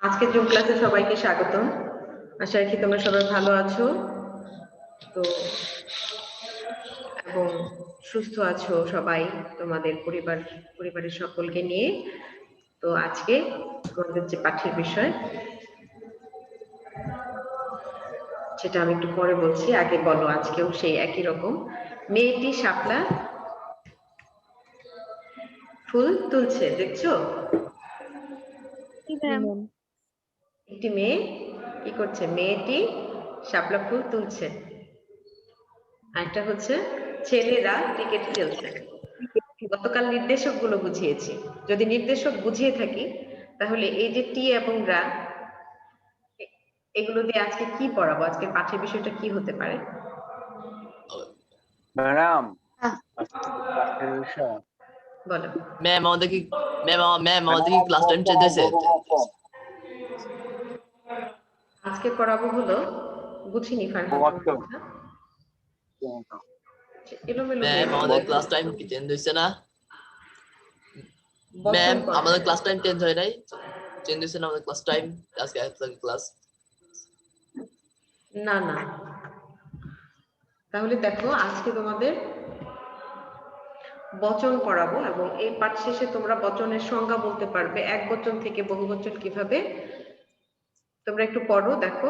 আজকে জুম ক্লাসে সবাইকে স্বাগতম। আশা রাখি তোমরা সবাই ভালো আছো তো এবং সুস্থ আছো সবাই তোমাদের পরিবারের সকলকে নিয়ে। তো আজকে তোমাদের যে পাঠ্যের বিষয় সেটা আমি একটু পরে বলছি, আগে বলো আজকেও সেই একই রকম। মেয়েটি শাপলা ফুল তুলছে, দেখছো? একটি মেয়ে কি করছে? মেয়েটি শাপলা ফুল তুলছে। আরেকটা হচ্ছে ছেলেরা ক্রিকেট খেলছে। গতকাল নির্দেশক গুলো বুঝিয়েছি। যদি নির্দেশক বুঝিয়ে থাকি তাহলে এই যে টি এবং রা, এগুলো দিয়ে আজকে কি পড়াবো? আজকের পাঠ্যের বিষয়টা কি হতে পারে? ম্যাডাম বলো। ম্যাম আমাদের কি ক্লাস টাইম চেঞ্জ হয়েছে? আজকে পড়াবো হলো, বুঝিনি ফারহান। ম্যাম আমাদের ক্লাস টাইম কি চেঞ্জ হয়েছে না? ম্যাম আমাদের ক্লাস টাইম চেঞ্জ হয় নাই? চেঞ্জ হয়েছে না আমাদের ক্লাস টাইম? আজকে ক্লাস না না, তাহলে দেখো আজকে তোমাদের বচন পড়াবো এবং এই পাঠ শেষে তোমরা বচনের সংজ্ঞা বলতে পারবে। এক বচন থেকে বহু বচন কিভাবে, তোমরা একটু পড়ো, দেখো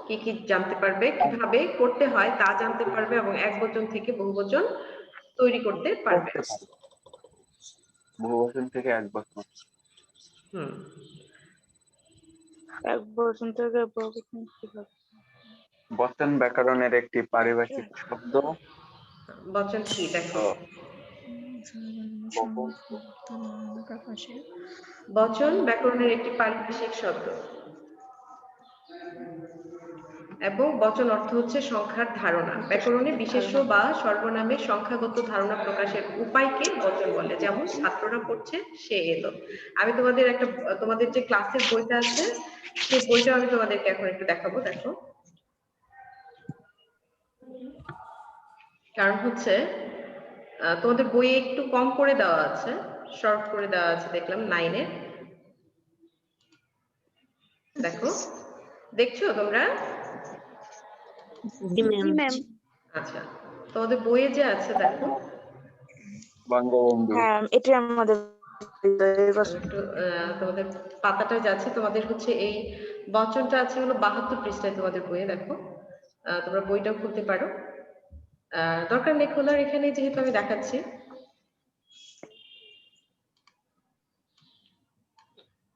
কি কি জানতে পারবে, কিভাবে করতে হয় তা জানতে পারবে এবং এক বচন থেকে বহু বচন তৈরি করতে পারবে। বহু বচন থেকে এক বচন। এক বচন থেকে বহু বচন কিভাবে? বচন ব্যাকরণের একটি পারিভাষিক শব্দ। বচন কি দেখো? বচন ব্যাকরণের একটি পারিভাষিক শব্দ এবং বচন অর্থ হচ্ছে সংখ্যার ধারণা। ব্যাকরণে বিশেষ্য বা সর্বনামে সংখ্যাগত ধারণা প্রকাশের উপায়কে বচন বলে। যেমন ছাত্ররা পড়ছে, সে এলো। আমি তোমাদের যে ক্লাসের বইটা আছে সেই বইটা আমি তোমাদেরকে এখন একটু দেখাবো, দেখো। কারণ হচ্ছে তোমাদের বইয়ে একটু কম করে দেওয়া আছে, শর্ট করে দেওয়া আছে দেখলাম 9-এ। দেখো, দেখছো তোমরা? আচ্ছা, তোমাদের বইয়ে যে আছে দেখো, বঙ্গবন্ধু। হ্যাঁ, এটা আমাদের একটু তোমাদের পাতাটা যাচ্ছে, তোমাদের হচ্ছে এই বচনটা আছে হলো 72 পৃষ্ঠায় তোমাদের বইয়ে। দেখো, তোমরা বইটাও খুলতে পারো, দরকার নেই খোলার, এখানে যেহেতু আমি দেখাচ্ছি।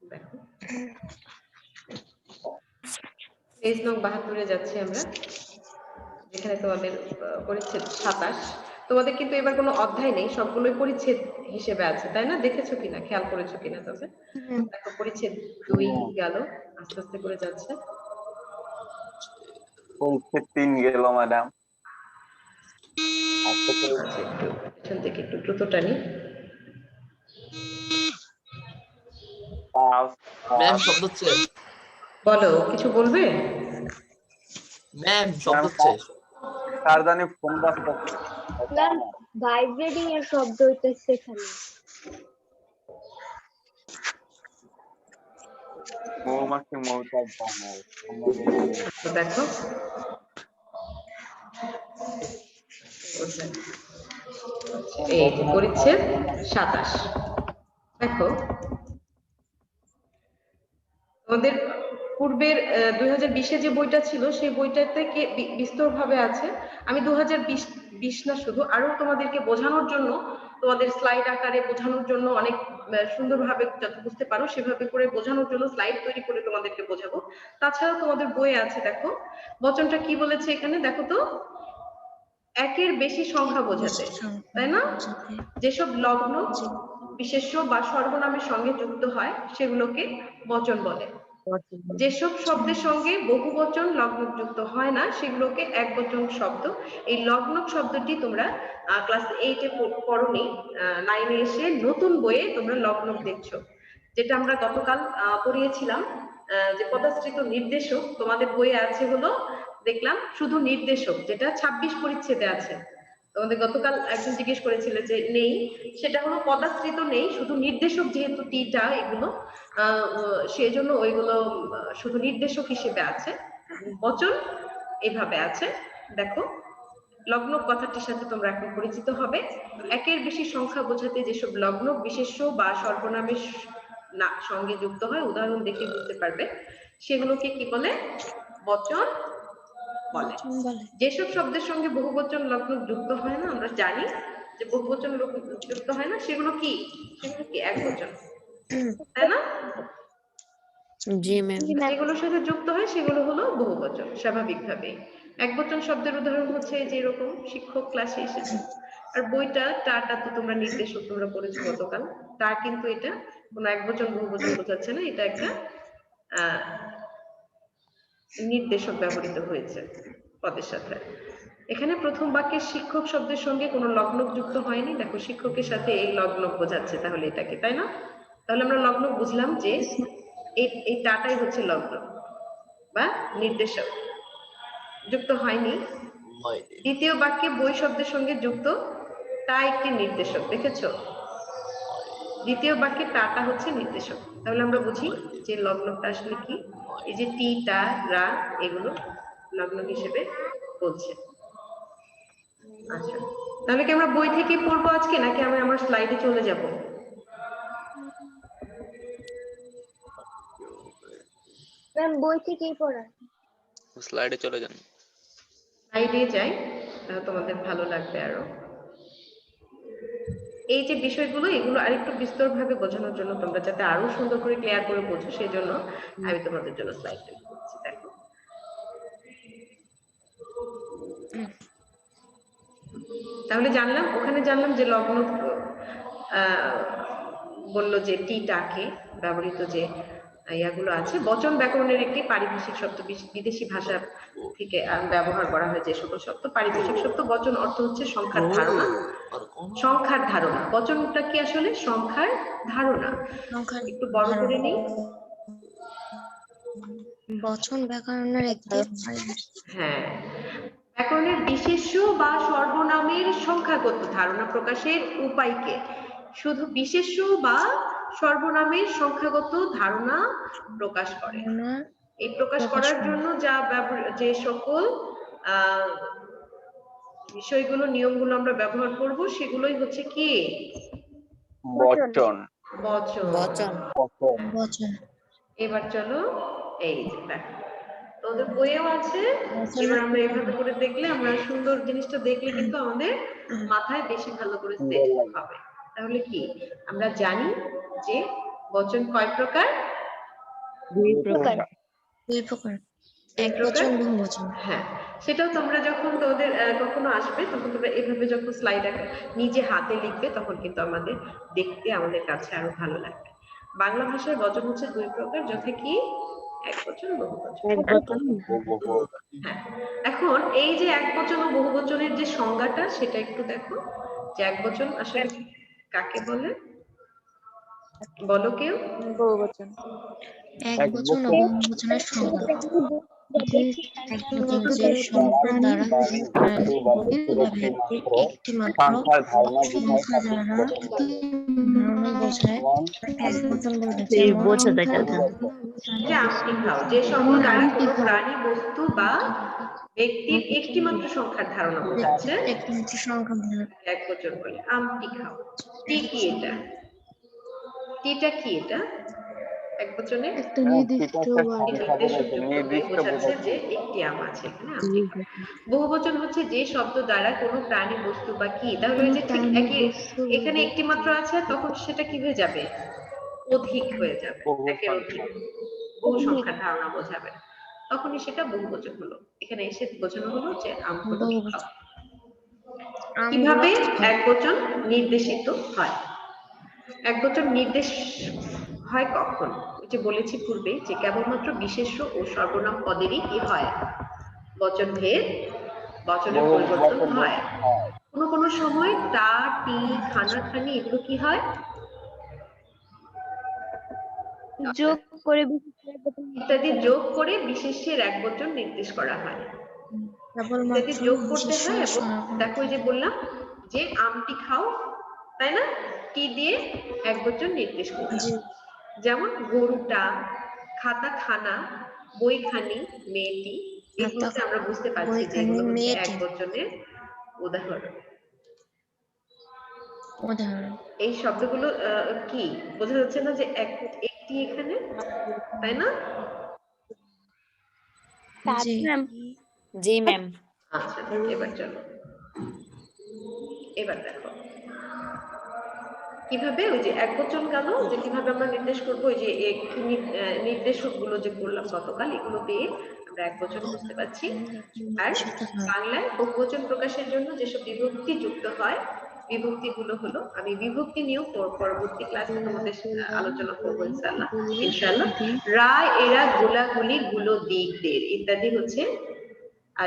দেখো, পেজ নং 72-এ যাচ্ছি আমরা, যেখানে তোমাদের পরিচ্ছেদ 27। তোমাদের কিন্তু এবার কোনো অধ্যায় নেই, সবগুলোই পরিচ্ছেদ হিসেবে আছে, তাই না? দেখেছো কিনা, খেয়াল করেছো কিনা? তবে দেখো পরিচ্ছেদ 2 গেল, আস্তে আস্তে করে যাচ্ছে। পরিচ্ছেদ 3 গেল ম্যাডাম। পেছন থেকে একটু দ্রুত টানি। ম্যাম শব্দ হচ্ছে, বলো, কিছু বলবে? ম্যাম শব্দ হচ্ছে কার জানি ফোন বাজতেছে। ম্যাম ভাইব্রেটিং এর শব্দ হইতেছে এখানে। মৌমাছি মৌচাক বানায়। দেখো, এই পরিচ্ছেদ 27। দেখো, আমাদের পূর্বের 2020-এ যে বইটা ছিল সেই বইটাতে বিস্তর ভাবে আছে। আমি 2020 না, শুধু আরো তোমাদেরকে বোঝানোর জন্য, তোমাদের স্লাইড আকারে বোঝানোর জন্য, অনেক সুন্দরভাবে যত বুঝতে পারো সেভাবে করে বোঝানোর জন্য স্লাইড তৈরি করে তোমাদেরকে বোঝাবো। তাছাড়াও তোমাদের বইয়ে আছে, দেখো বচনটা কি বলেছে এখানে, দেখো তো, একের বেশি সংখ্যা বোঝাতে, তাই না? যেসব লগ্ন বিশেষ্য বা সর্বনামের সঙ্গে যুক্ত হয় সেগুলোকে বচন বলে। যেসব শব্দের সঙ্গে বহু বচন লগ্ন যুক্ত হয় না সেগুলোকে এক বচন শব্দ। এই লগ্ন শব্দটি তোমরা ক্লাস 8-এ পড়োনি, 9-এ এসে নতুন বইয়ে তোমরা লগ্ন দেখছো, যেটা আমরা গতকাল পড়িয়েছিলাম যে পদাশ্রিত নির্দেশক। তোমাদের বইয়ে আছে হলো দেখলাম শুধু নির্দেশক, যেটা 26 পরিচ্ছেদে আছে। তোমাদের গতকাল একজন জিজ্ঞেস করেছিল যে নেই, সেটা হলো পদাশ্রিত নেই, শুধু নির্দেশক যেহেতু টিটা এগুলো সেই জন্য ওইগুলো শুধু নির্দেশক হিসেবে আছে। বচন এভাবে আছে, দেখো লগ্ন কথাটির সাথে তোমরা এখন পরিচিত হবে। একের বেশি সংখ্যা বোঝাতে যেসব লগ্ন বিশেষ্য বা সর্বনামের না সঙ্গে যুক্ত হয়, উদাহরণ দেখে বুঝতে পারবে, সেগুলোকে কি বলে? বচন বলে। যেসব শব্দের সঙ্গে বহুবচন লগ্ন যুক্ত হয় না, আমরা জানি যে বহুবচন লগ্ন যুক্ত হয় না, সেগুলো কি? সেগুলো কি একবচন, তাই না? জি ম্যাম। যেগুলোর সাথে যুক্ত হয় সেগুলো হলো বহুবচন স্বাভাবিকভাবে। একবচন শব্দের উদাহরণ হচ্ছে যে এরকম শিক্ষক ক্লাসে এসেছে। আর বইটা টাটা তো তোমরা নির্দেশক তোমরা পড়েছো গতকাল, টা কিন্তু এটা কোনো একবচন বহুবচন বোঝাচ্ছে না, এটা একটা নির্দেশক ব্যবহৃত হয়েছে পদের সাথে। এখানে প্রথম বাক্যের শিক্ষক শব্দের সঙ্গে কোনো লগ্ন যুক্ত হয়নি, দেখো শিক্ষকের সাথে এই লগ্ন বোঝাচ্ছে, তাহলে এটাকে, তাই না? তাহলে আমরা লগ্ন বুঝলাম যে এই টাটাই হচ্ছে লগ্ন বা নির্দেশক, যুক্ত হয়নি। দ্বিতীয় বাক্যে বই শব্দের সঙ্গে যুক্ত, তা একটি নির্দেশক, দেখেছো? দ্বিতীয় বাক্যে টাটা হচ্ছে নির্দেশক, তাহলে আমরা বুঝি যে লগ্নটা আসলে কি? এই যে টি টা রা এগুলো লগ্ন হিসেবে বলছে। আচ্ছা, তাহলে কি আমরা বই থেকে পড়বো আজকে, নাকি আমি আমার স্লাইডে চলে যাব? ম্যাম বই থেকেই পড়া। স্লাইডে চলে যান। স্লাইডে যাই, তাহলে তোমাদের ভালো লাগবে আরো। এই যে বিষয়গুলো, এগুলো আরেকটু বিস্তরভাবে বোঝানোর জন্য, তোমরা যাতে আরো সুন্দর করে ক্লিয়ার করে বোঝো, সেই জন্য আমি তোমাদের জন্য স্লাইড তৈরি করছি। দেখো, তাহলে জানলাম, ওখানে জানলাম যে লগ্ন বললো যে টি টাকে ব্যবহৃত যে ইয়াগুলো আছে, বচন ব্যাকরণের একটি পারিভাষিক শব্দ, বিদেশি ভাষা থেকে ব্যবহার করা হয় যে সকল শব্দ। পারিভাষিক শব্দ বচন অর্থ হচ্ছে সংখ্যার ধারণা, সংখ্যার ধারণা। বচনটা কি আসলে? সংখ্যার ধারণা। একটু বড় করে নিই। বচন ব্যাকরণের একটি হ্যাঁ, ব্যাকরণের বিশেষ্য বা সর্বনামের সংখ্যাগত ধারণা প্রকাশের উপায়কে শুধু বিশেষ্য বা সর্বনামের সংখ্যাগত ধারণা প্রকাশ করে। এই প্রকাশ করার জন্য যে সকল বিষয়গুলো, নিয়মগুলো আমরা ব্যবহার করব, সেগুলোই হচ্ছে কি? বচন। বচন। বচন। বচন। এবার চলো, এই যে দেখো তোদের বইয়েও আছে। এবার আমরা এইভাবে করে দেখলে, আমরা সুন্দর জিনিসটা দেখলে কিন্তু আমাদের মাথায় বেশি ভালো করে সেট হবে। তাহলে কি আমরা জানি যে বচন কয় প্রকার? দুই প্রকার। দুই প্রকার, একবচন, বহুবচন। হ্যাঁ, সেটাও তোমরা যখন তোমাদের কখনো আসবে, তখন তোমরা এভাবে যখন স্লাইড নিজে হাতে লিখবে, তখন কিন্তু আমাদের দেখতে আমাদের কাছে আরো ভালো লাগবে। বাংলা ভাষায় বচন হচ্ছে দুই প্রকার, যথা কি? একবচন, বহুবচন। হ্যাঁ, এখন এই যে একবচন ও বহুবচনের যে সংজ্ঞাটা, সেটা একটু দেখো যে একবচন আসলে কাকে বলে, বলো কেউ? বহুবচন। একবচন ও বহুবচনের সংজ্ঞা। একবচন যে সংখ্যা দ্বারা একটি মাত্র সংখ্যা দ্বারা ধারণা বোঝায়। একবচন বলতে যে আপনি খাও, যে শব্দ দ্বারা কোনো প্রাণী, বস্তু বা ব্যক্তির একটি মাত্র সংখ্যার ধারণা বোঝাচ্ছে, একটি সংখ্যা একবচন বলে। আমটি খাও। টি কি এটা? টিটা কি এটা? একবচনে একটা নির্দিষ্ট বোঝাচ্ছে যে একটি আম আছে এখানে, আমটি খাও। বহুবচন হচ্ছে যে শব্দ দ্বারা কোনো প্রাণী, বস্তু বা কি, তাহলে ওই যে ঠিক একই, এখানে একটি মাত্র আছে, তখন সেটা কি হয়ে যাবে? অধিক হয়ে যাবে, একের অধিক, বহু সংখ্যার ধারণা বোঝাবে, তখনই সেটা বহুবচন হলো। এখানে এসে বোঝানো হলো যে আম হলো খাও। কিভাবে একবচন নির্দেশিত হয়? একবচন নির্দেশ হয় কখন? ওই যে বলেছি পূর্বে যে কেবলমাত্র বিশেষ্য ও সর্বনাম পদেরই কি হয়? বচন ভেদ, বচনের পরিবর্তন হয়। কোন সময় টা, টি, খানা, খানি এগুলো কি হয়? যোগ করে ইত্যাদি যোগ করে বিশেষ্যের একবচন নির্দেশ করা হয়। ইত্যাদি কেবলমাত্র যোগ করতে বিশেষ্য হয়। এবং সমাহার। দেখো ওই যে বললাম যে আমটি খাও, তাই না, টি দিয়ে একবচন নির্দেশ করবে। জি যেমন গরুটা, খাতা খানা, বইখানি, মেয়েটি, এগুলোতে আমরা বুঝতে পারছি যে বইখানি, এগুলো হচ্ছে মেয়েটি। একবচনের উদাহরণ। উদাহরণ। এই শব্দগুলো কি বোঝা যাচ্ছে না যে একটি এখানে, তাই না? জি ম্যাম জি ম্যাম। আচ্ছা, এবার চলো, এবার দেখো কিভাবে ওই যে একবচন গেল, যে কিভাবে আমরা নির্দেশ করবো, ওই যে নির্দেশক গুলো যে করলাম গতকাল, এগুলো দিয়ে আমরা একবচন বুঝতে পারছি। আর বাংলায় বহুবচন প্রকাশের জন্য যেসব বিভক্তি যুক্ত হয়, বিভক্তি গুলো হলো, আমি বিভক্তি নিয়েও পরবর্তী ক্লাসে তোমাদের আলোচনা করবো ইনশাআল্লাহ। ইনশাআল্লাহ রা, এরা, গোলাগুলি, গুলো, দিক, দের ইত্যাদি হচ্ছে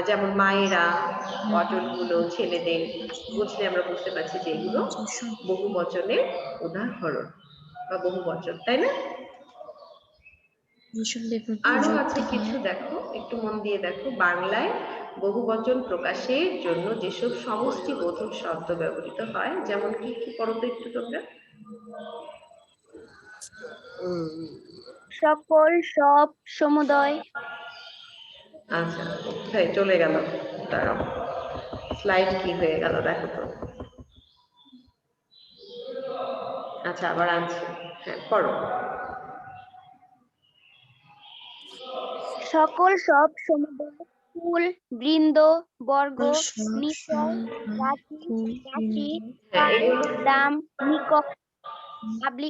যেমন মায়েরা, অটলগুলো, ছেলেদের, বুঝলে আমরা বুঝতে পারছি যে এগুলো বহু বচনের উদাহরণ বা বহু বচন, তাই না? আরো আছে কিছু, দেখো একটু মন দিয়ে দেখো। বাংলায় বহু বচন প্রকাশের জন্য যেসব সমষ্টি বোধক শব্দ ব্যবহৃত হয়, যেমন কি কি পড়ো তো একটু তোমরা। সকল, সব, সমুদয়। আচ্ছা, কোথায় চলে গেল, দাঁড়াও, স্লাইড কি হয়ে গেল দেখো তো। আচ্ছা, আবার আনছি, হ্যাঁ পড়ো। সকল, সব, সমুদয়, ফুল, বৃন্দ, বর্গ, নিশ্চয়, রাশি, রাশি, হ্যাঁ, এগুলো দাম, নিকট, আবলি,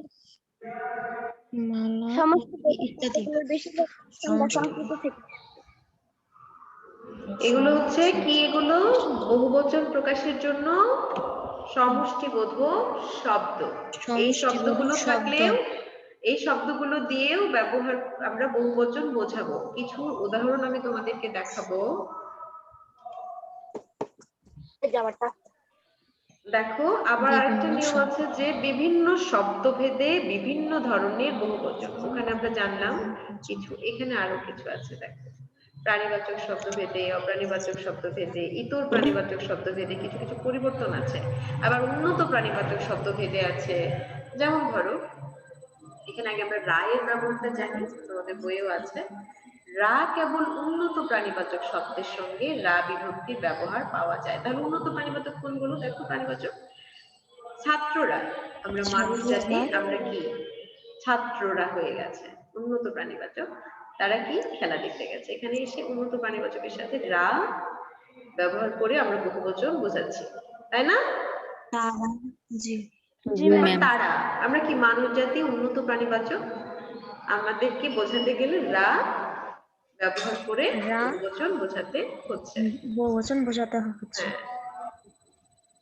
সমস্ত ইত্যাদি এগুলোর বেশিরভাগ সংজ্ঞা সংস্কৃত থেকে। এগুলো হচ্ছে কি, এগুলো বহুবচন প্রকাশের জন্য সমষ্টিবোধক শব্দ। এই শব্দগুলো থাকলেও, এই শব্দগুলো দিয়েও ব্যবহার আমরা বহুবচন বোঝাবো। কিছু উদাহরণ আমি তোমাদেরকে দেখাবো। দেখো আবার আরেকটা নিয়ম আছে যে বিভিন্ন শব্দভেদে বিভিন্ন ধরনের বহুবচন, ওখানে আমরা জানলাম কিছু, এখানে আরো কিছু আছে। দেখো প্রাণীবাচক শব্দভেদে, অপ্রাণীবাচক শব্দভেদে, ইতর প্রাণীবাচক শব্দভেদে কিছু কিছু পরিবর্তন আছে। আবার উন্নত প্রাণীবাচক শব্দভেদে আছে। যেমন ধরো এখানে আগে আমরা রায়ের ব্যবহারটা জানি, তোমাদের বইয়েও আছে। রা কেবল উন্নত প্রাণীবাচক শব্দের সঙ্গে রা বিভক্তির ব্যবহার পাওয়া যায়। তাহলে উন্নত প্রাণীবাচক কোনগুলো? দেখো প্রাণীবাচক, ছাত্ররা, আমরা মানুষ জাতি, আমরা কি ছাত্ররা হয়ে গেছে উন্নত প্রাণীবাচক। তারা কি খেলা দেখতে গেছে, এখানে এসে উন্নত প্রাণীবাচকের সাথে রা ব্যবহার করে আমরা বহুবচন বোঝাচ্ছি, তাই না? জি তারা, আমরা কি মানব জাতি, উন্নত প্রাণীবাচক, আমাদেরকে বোঝাতে গেলে রা ব্যবহার করে বহুবচন বোঝাতে হচ্ছে, বহুবচন বোঝাতে হচ্ছে।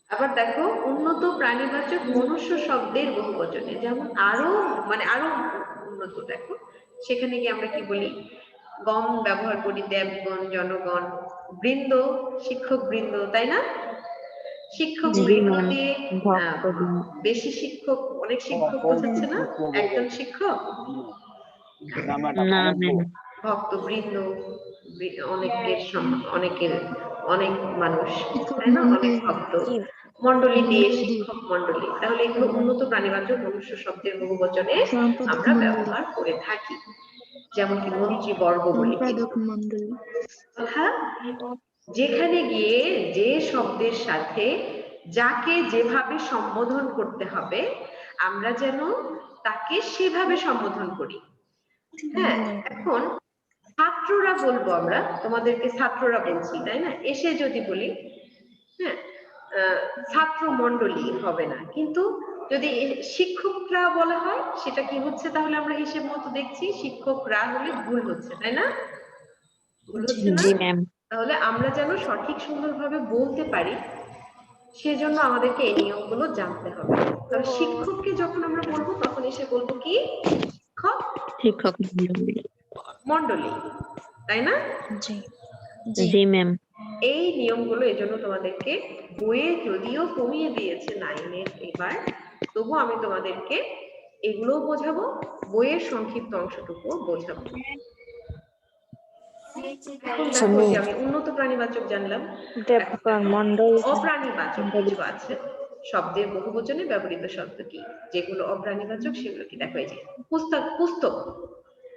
আবার দেখো উন্নত প্রাণীবাচক মনুষ্য শব্দের বহুবচনে, যেমন আরো মানে আরো উন্নত, দেখো সেখানে গিয়ে আমরা কি বলি, গণ ব্যবহার করি, দেবগণ, জনগণ, বৃন্দ, শিক্ষক বৃন্দ, তাই না? শিক্ষক বৃন্দ দিয়ে বেশি শিক্ষক, অনেক শিক্ষক বোঝাচ্ছে না, একজন শিক্ষক, ভক্ত বৃন্দ, অনেকের অনেকের অনেক মানুষ, তাই না, অনেক ভক্ত, মন্ডলী দিয়ে শিক্ষক মন্ডলী। তাহলে এগুলো উন্নত প্রাণীবাচক মনুষ্য শব্দের বহুবচনে আমরা ব্যবহার করে থাকি। যেমন কি মন্ত্রী বর্গ বলি, যেখানে গিয়ে যে শব্দের সাথে যাকে যেভাবে সম্বোধন করতে হবে আমরা যেন তাকে সেভাবে সম্বোধন করি। হ্যাঁ, এখন ছাত্ররা বলবো, আমরা তোমাদেরকে ছাত্ররা বলছি, তাই না? এসে যদি বলি হ্যাঁ ছাত্র মন্ডলী হবে না, কিন্তু যদি শিক্ষকরা বলা হয় সেটা কি হচ্ছে, তাহলে আমরা হিসেব মতো দেখছি শিক্ষকরা হলে ভুল হচ্ছে, তাই না? ভুল হচ্ছে না? তাহলে আমরা যেন সঠিক সুন্দরভাবে বলতে পারি সেজন্য আমাদেরকে এই নিয়মগুলো জানতে হবে। তবে শিক্ষককে যখন আমরা বলবো তখন এসে বলবো কি শিক্ষক মন্ডলী, তাই না? জি ম্যাম। এই নিয়মগুলো এজন্য তোমাদেরকে বইয়ে যদিও কমিয়ে দিয়েছে 9-এর এবার, তবু আমি তোমাদেরকে এগুলোও বোঝাবো, বইয়ের সংক্ষিপ্ত অংশটুকু বোঝাবো। এখন দেখো যে আমি উন্নত প্রাণীবাচক জানলাম, দেবগণ মন্ডল অপ্রাণীবাচক কিছু আছে শব্দের বহুবচনে ব্যবহৃত শব্দ কি, যেগুলো অপ্রাণীবাচক সেগুলো কি দেখো। এই যে পুস্তক, পুস্তক,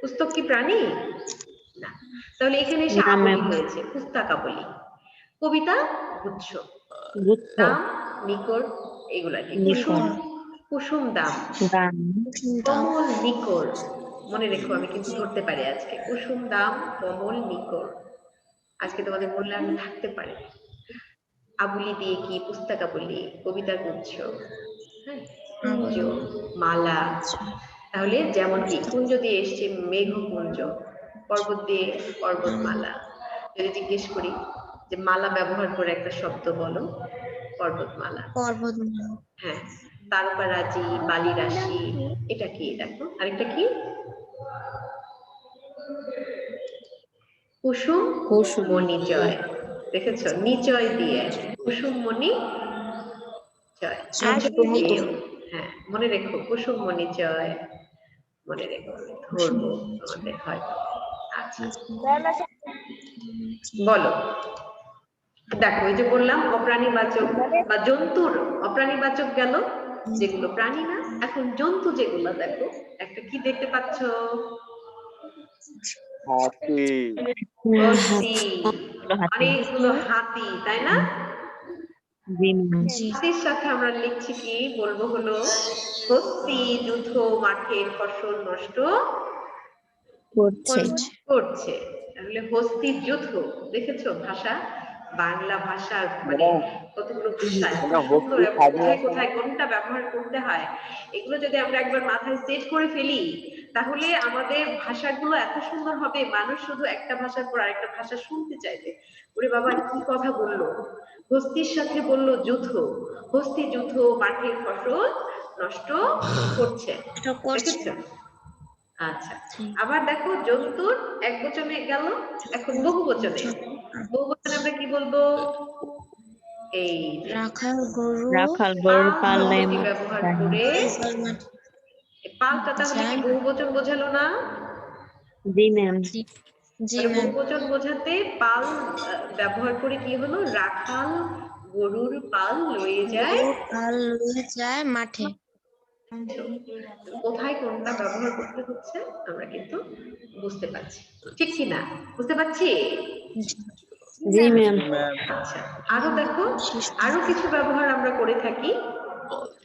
পুস্তক কি প্রাণী? না। তাহলে এখানে এসে না, আবলি ma'am। হয়েছে, পুস্তকাবলী। কবিতা গুচ্ছ, গুচ্ছ, দাম, নিকর, এগুলা কি? কুসুম, কুসুম দাম, দাম, কমল নিকর। মনে রেখো, আমি কিন্তু ধরতে পারি আজকে। কুসুম দাম, কমল নিকর, আজকে তোমাদের মূল্যায়ন থাকতে পারে। আবলি দিয়ে কি? পুস্তকাবলী, কবিতা গুচ্ছ, হ্যাঁ, কুঞ্জ, মালা। তাহলে যেমন কি কুঞ্জ দিয়ে এসছে মেঘকুঞ্জ, পর্বত দিয়ে পর্বতমালা। যদি জিজ্ঞেস করি যে মালা ব্যবহার করে একটা শব্দ বলো, পর্বতমালা। পর্বতমালা, হ্যাঁ, তারকারাজি, বালি রাশি, এটা কি? দেখো আরেকটা কি? কুসুম কুসুম, মণিজয়। দেখেছো, নিচয় দিয়ে কুসুম মণি জয়। দিয়েও, হ্যাঁ মনে রেখো, কুসুম মণিজয় মনে রেখো, ধরবো তোমাদের হয়তো। আচ্ছা বলো, দেখো এই যে বললাম অপ্রাণীবাচক বা জন্তুর অপ্রাণীবাচক গেল, যেগুলো প্রাণী না। এখন জন্তু যেগুলো, দেখো একটা কি দেখতে পাচ্ছ? হাতি, হস্তি, হাতি, অনেকগুলো হাতি, তাই না? জি ম্যাম। হাতির সাথে আমরা লিখছি কি? বলবো হলো হস্তি যুদ্ধ মাঠের ফসল নষ্ট করছে, করছে। তাহলে হস্তি যুদ্ধ, দেখেছো ভাষা, বাংলা ভাষার মানে কতগুলো ভাষা এত সুন্দর, এবং কোথায় কোথায় কোনটা ব্যবহার করতে হয়, এগুলো যদি আমরা একবার মাথায় সেট করে ফেলি তাহলে আমাদের ভাষাগুলো এত সুন্দর হবে, মানুষ শুধু একটা ভাষার পর আরেকটা ভাষা শুনতে চাইবে। ওরে বাবা কি কথা বললো, হস্তির সাথে বললো যুদ্ধ, হস্তি যুদ্ধ মাঠের ফসল নষ্ট করছে, দেখেছো? আচ্ছা, আবার দেখো জন্তুর এক বচনে গেল, এখন বহু বচনে। বহু বচনে আমরা কি বলবো? এই যে রাখাল গরু, রাখাল গরু পাল পাললে শব্দটি ব্যবহার করে, এই পালটা তাহলে কি বহু বচন বোঝালো না? জি ম্যাম। জি তাহলে ম্যাম, বহু বচন বোঝাতে পাল ব্যবহার করে কি হলো? রাখাল গরুর পাল লয়ে যায়। পাল লয়ে যায় মাঠে। কোথায় কোনটা ব্যবহার করতে হচ্ছে আমরা কিন্তু বুঝতে পারছি, ঠিক কি না? বুঝতে পারছি? জি ম্যাম। আচ্ছা, আরো দেখো, আরো কিছু ব্যবহার আমরা করে থাকি।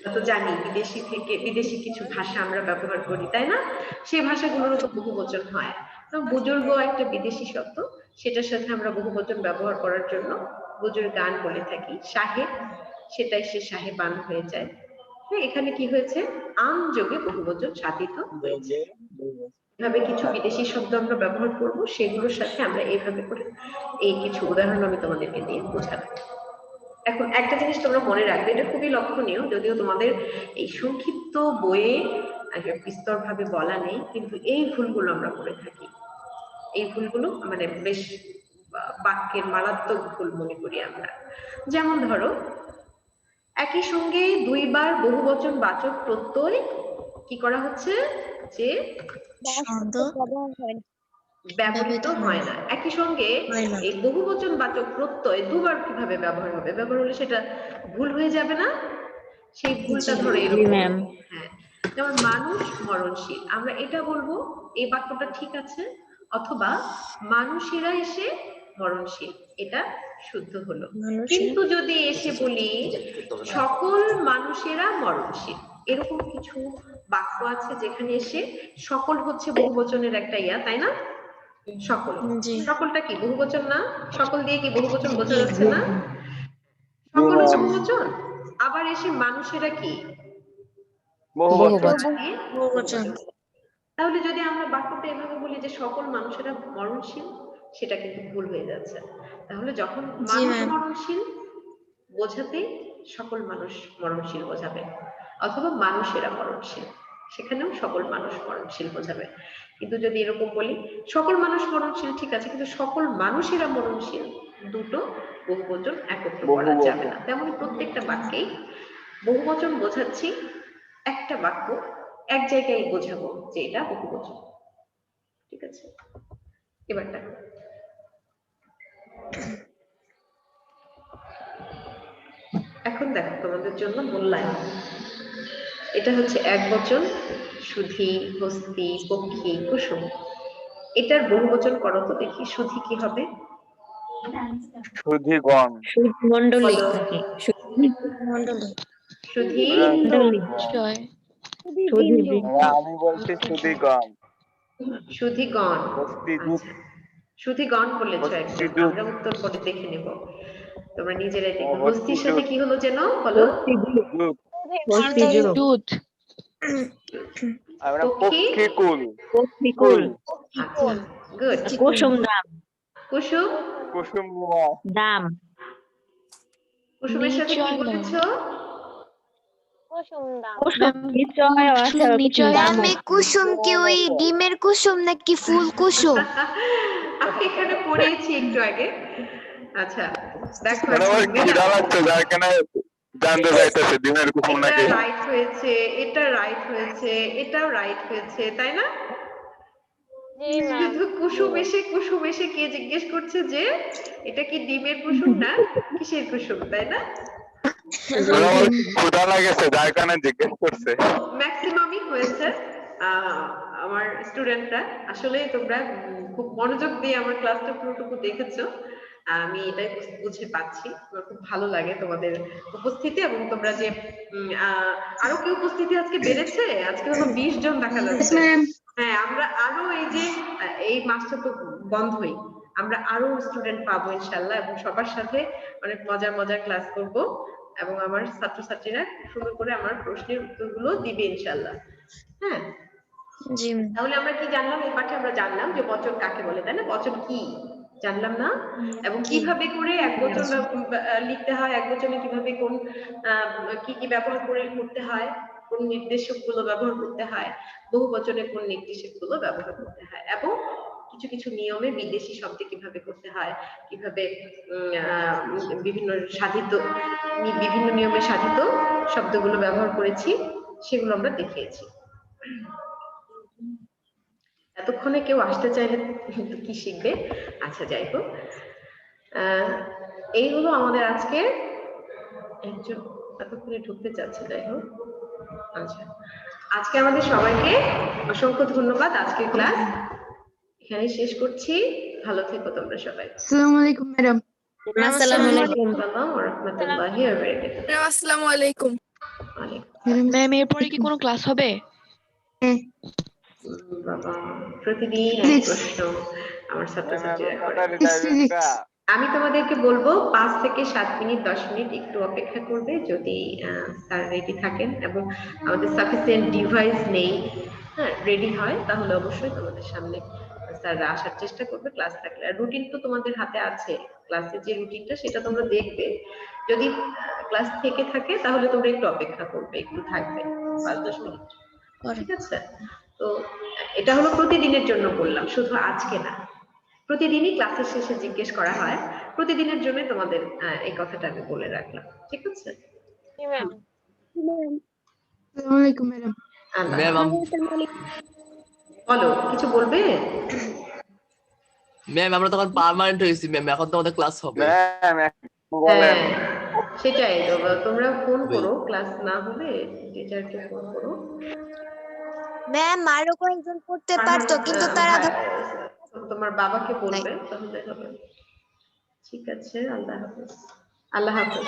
আমরা তো জানি বিদেশি থেকে বিদেশি কিছু ভাষা আমরা ব্যবহার করি, তাই না? সেই ভাষাগুলোরও তো বহুবচন হয়। তো বুজুর্গ একটা বিদেশি শব্দ, সেটার সাথে আমরা বহুবচন ব্যবহার করার জন্য বুজুর্গান বলে থাকি। সাহেব, সেটাই সে সাহেবান হয়ে যায়। হ্যাঁ, এখানে কি হয়েছে? আন যোগে বহুবচন সাধিত হয়েছে। এভাবে কিছু বিদেশি শব্দ আমরা ব্যবহার করব, সেগুলোর সাথে আমরা এইভাবে করে এই কিছু উদাহরণ আমি তোমাদেরকে দিয়ে বোঝাবো। এখন একটা জিনিস তোমরা মনে রাখবে, এটা খুবই লক্ষণীয়, যদিও তোমাদের এই সংক্ষিপ্ত বইয়ে বিস্তর ভাবে বলা নেই, কিন্তু এই ভুলগুলো আমরা করে থাকি। এই ভুলগুলো মানে বেশ বাক্যের মারাত্মক ভুল মনে করি আমরা। যেমন ধরো, একই সঙ্গে দুইবার বহুবচন বাচক প্রত্যয় কি করা হচ্ছে? যে শব্দ ব্যবহৃত হয় না। একই সঙ্গে হয় না। এই বহুবচন বাচক প্রত্যয় দুবার কিভাবে ব্যবহার হবে? ব্যবহার হলে সেটা ভুল হয়ে যাবে না? সেই ভুলটা ধরে জি এরকম, ম্যাম। হ্যাঁ, যেমন মানুষ মরণশীল, আমরা এটা বলবো এই বাক্যটা ঠিক আছে, অথবা মানুষেরা এসে মরণশীল, এটা শুদ্ধ হলো। কিন্তু যদি এসে বলি সকল মানুষেরা মরণশীল, এরকম কিছু বাক্য আছে যেখানে এসে সকল হচ্ছে বহুবচনের একটা ইয়া, তাই না? সকল, সকলটা কি বহুবচন না? সকল দিয়ে কি বহুবচন বোঝা যাচ্ছে না? সকল হচ্ছে বহুবচন। আবার এসে মানুষেরা কি বহুবচন। তাহলে যদি আমরা বাক্যটা এভাবে বলি যে সকল মানুষেরা মরণশীল, সেটা কিন্তু ভুল হয়ে যাচ্ছে। তাহলে যখন মানুষ মরণশীল বোঝাতে সকল মানুষ মরণশীল বোঝাবে, অথবা মানুষেরা মরণশীল, সেখানেও সকল মানুষ মরণশীল বোঝাবে। কিন্তু যদি এরকম বলি সকল মানুষ মরণশীল, ঠিক আছে, কিন্তু সকল মানুষেরা মরণশীল, দুটো বহুবচন একত্র করা যাবে না। তেমন প্রত্যেকটা বাক্যেই বহুবচন বোঝাচ্ছি, একটা বাক্য এক জায়গায় বোঝাবো যে এটা বহুবচন, ঠিক আছে? এবার দেখো, এখন দেখো তোমাদের জন্য মূল্যায়ন। এটা হচ্ছে এক বচন, সুধী, হস্তি, পক্ষী, কুসুম। এটার বহুবচন করো তো দেখি, সুধী কি হবে? সুধিগণ। মন্ডলী বলো। থাকে মন্ডলী সুধী, মন্ডলী বিষয় সুধী আমি বলছি সুধিগণ। সুধীগণ। হস্তিযুত। আচ্ছা, সুধীগণ বলেছো একজন, হস্তিযুত। আমরা উত্তর পরে দেখে নেব, তোমরা নিজেরাই দেখো। হস্তিযুত। হস্তির সাথে কি হলো যেন বলো? যুত। হস্তিযুত আমরা পক্ষী? পক্ষীকুল। পক্ষীকুল আচ্ছা, গুড। কুসুম দাম কুসুম, কুসুম দাম কুসুমের সাথে কি বলেছো? কুসুম নিশ্চয় আছে কুসুম দাম আমি কুসুম কি ওই ডিমের কুসুম নাকি ফুল কুসুম? আমি এখানে পড়িয়েছি একটু আগে। আচ্ছা দেখো, মানে ওর খিদা লাগছে যার কেন জানতে চাইতেছে ডিমের কুসুম এটা নাকি। রাইট হয়েছে, এটা রাইট হয়েছে, এটাও রাইট হয়েছে, তাই না? শুধু কুসুম এসে কে জিজ্ঞেস করছে যে এটা কি ডিমের কুসুম না কিসের কুসুম, তাই না? মানে ওর ক্ষুধা লাগেছে যার কারণে জিজ্ঞেস করছে। ম্যাক্সিমামই হয়েছে। আমার স্টুডেন্টরা আসলে তোমরা খুব মনোযোগ দিয়ে আমার ক্লাসটা পুরোটুকু দেখেছো, আমি এটাই বুঝে পাচ্ছি। আমার খুব ভালো লাগে তোমাদের উপস্থিতি, এবং তোমরা যে আরো কি উপস্থিতি আজকে বেড়েছে, আজকে হলো 20 জন দেখা যাচ্ছে। হ্যাঁ, আমরা আরো এই যে এই মাসটা তো বন্ধই, আমরা আরো স্টুডেন্ট পাবো ইনশাল্লাহ, এবং সবার সাথে অনেক মজার মজার ক্লাস করব, এবং আমার ছাত্রছাত্রীরা সুন্দর করে আমার প্রশ্নের উত্তরগুলো দিবে ইনশাল্লাহ। হ্যাঁ, জি তাহলে আমরা কি জানলাম এই পাঠে? আমরা জানলাম যে বচন কাকে বলে, তাই না? বচন কি জানলাম না, এবং কিভাবে করে এক বচন লিখতে হয়, এক বচনে কিভাবে কোন কি কি ব্যবহার করে করতে হয়, কোন নির্দেশক গুলো ব্যবহার করতে হয়, বহু বচনে কোন নির্দেশক গুলো ব্যবহার করতে হয়, এবং কিছু কিছু নিয়মে বিদেশি শব্দ কিভাবে করতে হয়, কিভাবে বিভিন্ন বিভিন্ন নিয়মে সাধিত শব্দগুলো ব্যবহার করেছি, সেগুলো আমরা দেখিয়েছি। এতক্ষণে কেউ আসতে চাইলে কি শিখবে? আচ্ছা, যাই হোক, এই হলো আমাদের আজকে। একজন এতক্ষণে ঢুকতে চাচ্ছে, যাই হোক। আচ্ছা, আজকে আমাদের সবাইকে অসংখ্য ধন্যবাদ। আজকের ক্লাস এখানে শেষ করছি। ভালো থেকো তোমরা সবাই। আসসালামু আলাইকুম ম্যাডাম। আসসালামু আলাইকুম আসসালামু ওয়া রাহমাতুল্লাহি ওয়া বারাকাতুহু। আসসালামু আলাইকুম। ওয়ালাইকুম ম্যাম এরপরে কি কোনো ক্লাস হবে? বাবা, প্রতিদিন এক প্রশ্ন আমার ছাত্রছাত্রীরা করে। আমি তোমাদেরকে বলবো 5 থেকে 7 মিনিট 10 মিনিট একটু অপেক্ষা করবে, যদি স্যার রেডি থাকেন এবং আমাদের সাফিসিয়েন্ট ডিভাইস নেই, হ্যাঁ, রেডি হয়, তাহলে অবশ্যই তোমাদের সামনে স্যাররা আসার চেষ্টা করবে ক্লাস থাকলে। আর রুটিন তো তোমাদের হাতে আছে, ক্লাসের যে রুটিনটা সেটা তোমরা দেখবে। যদি ক্লাস থেকে থাকে তাহলে তোমরা একটু অপেক্ষা করবে, একটু থাকবে 5-10 মিনিট, ঠিক আছে? তো এটা হলো প্রতিদিনের জন্য বললাম, শুধু আজকে না, প্রতিদিনই ক্লাসের শেষে জিজ্ঞেস করা হয়, প্রতিদিনের জন্য তোমাদের এই কথাটা আমি বলে রাখলাম, ঠিক আছে? আসসালামু আলাইকুম ম্যাডাম। আল্লাহ ম্যাম হাফেজ। বলো, কিছু বলবে? ম্যাম আমরা তখন পার্মানেন্ট হয়েছি ম্যাম, এখন তো আমাদের ক্লাস হবে। ম্যাম বলেন। হ্যাঁ, সেটাই তো, তোমরা ফোন করো, ক্লাস না হলে টিচারকে ফোন করো। ম্যাম আরো কয়েকজন পড়তে পারতো কিন্তু তারা তোমার বাবাকে বলবে, তাহলে হবে। ঠিক আছে, আল্লাহ হাফেজ। আল্লাহ হাফেজ।